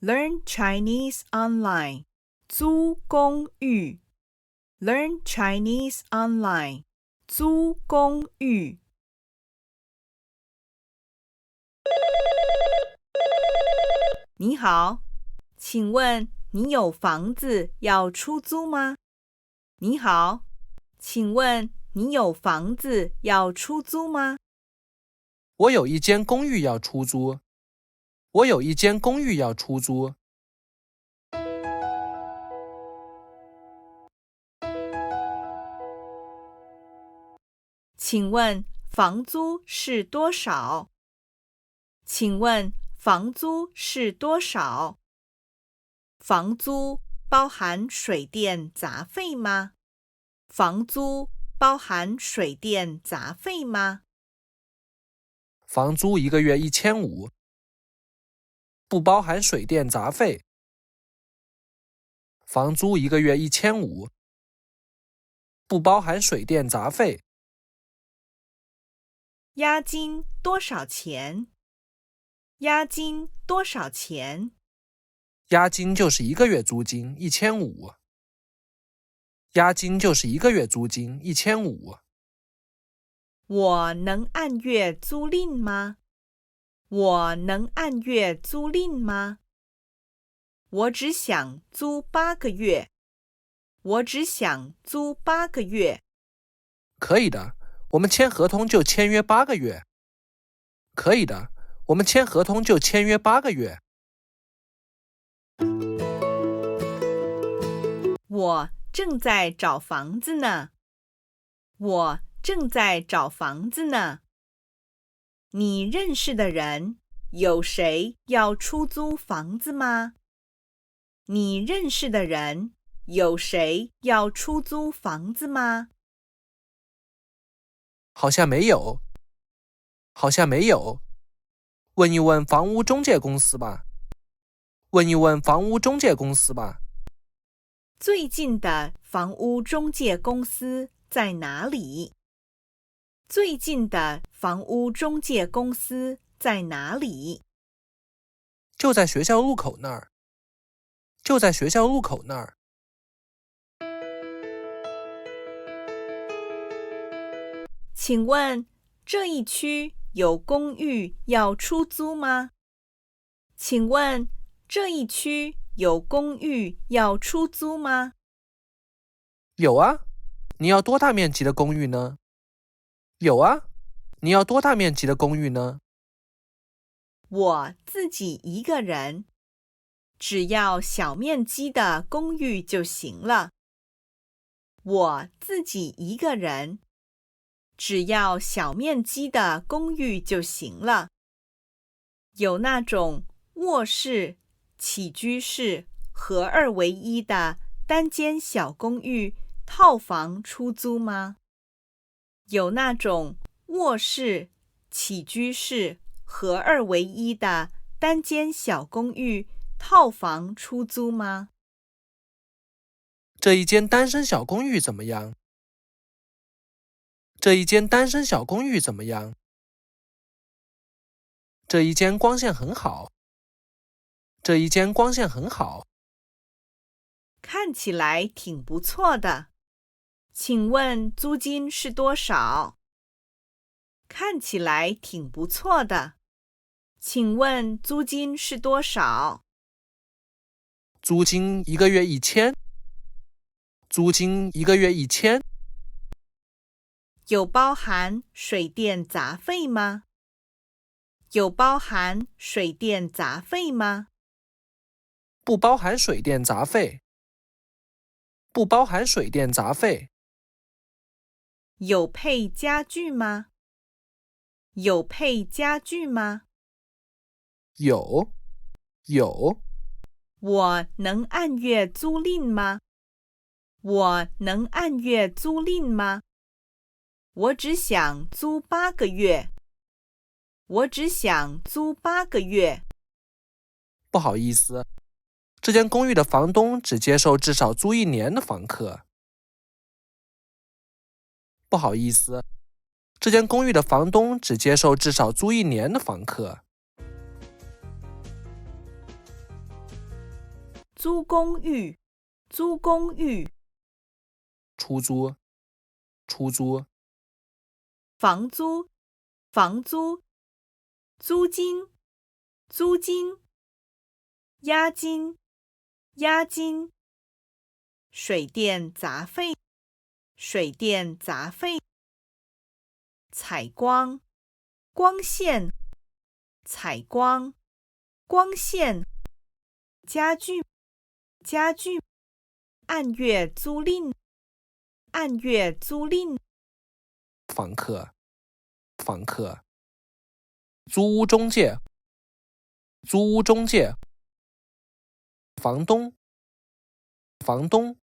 Learn Chinese online. 租公寓 Learn Chinese online. 租公寓。你好，请问你有房子要出租吗？你好，请问你有房子要出租吗？我有一间公寓要出租。我有一间公寓要出租。请问房租是多少？请问房租是多少？房租包含水电杂费吗？房租包含水电杂费吗？房租1个月1500，不包含水电杂费。房租1个月1500，不包含水电杂费。押金多少钱？押金多少钱？押金就是1个月租金1500。押金就是1个月租金1500。我能按月租赁吗？我能按月租赁吗？我只想租8个月。我只想租8个月。可以的，我们签合同就签约8个月。可以的，我们签合同就签约8个月。我正在找房子呢。我正在找房子呢。你认识的人有谁要出租房子吗？你认识的人有谁要出租房子吗？好像没有。好像没有。问一问房屋中介公司吧。问一问房屋中介公司吧。最近的房屋中介公司在哪里？最近的房屋中介公司在哪里？就在学校路口那儿。就在学校路口那儿。请问这一区有公寓要出租吗？请问这一区有公寓要出租吗？有啊。你要多大面积的公寓呢？有啊。你要多大面积的公寓呢？我自己一个人，只要小面积的公寓就行了。我自己一个人，只要小面积的公寓就行了。有那种卧室、起居室合2为1的单间小公寓套房出租吗？有那种卧室、起居室合2为1的单间小公寓套房出租吗？这一间单身小公寓怎么样？这一间单身小公寓怎么样？这一间光线很好。这一间光线很好。看起来挺不错的。请问租金是多少？看起来挺不错的。请问租金是多少？租金1个月1000。租金1个月1000。有包含水电杂费吗？有包含水电杂费吗？不包含水电杂费。不包含水电杂费。有配家具吗？有配家具吗？有。有。我能按月租赁吗？我能按月租赁吗？我只想租8个月。我只想租8个月。不好意思，这间公寓的房东只接受至少租1年的房客。不好意思，这间公寓的房东只接受至少租1年的房客。租公寓，租公寓。出租，出租。房租，房租。租金，租金。押金，押金。水电杂费，水电杂费。采光，光线，采光，光线。家具，家具。按月租赁，按月租赁。访客，访客。租屋中介，租屋中介。房东，房东。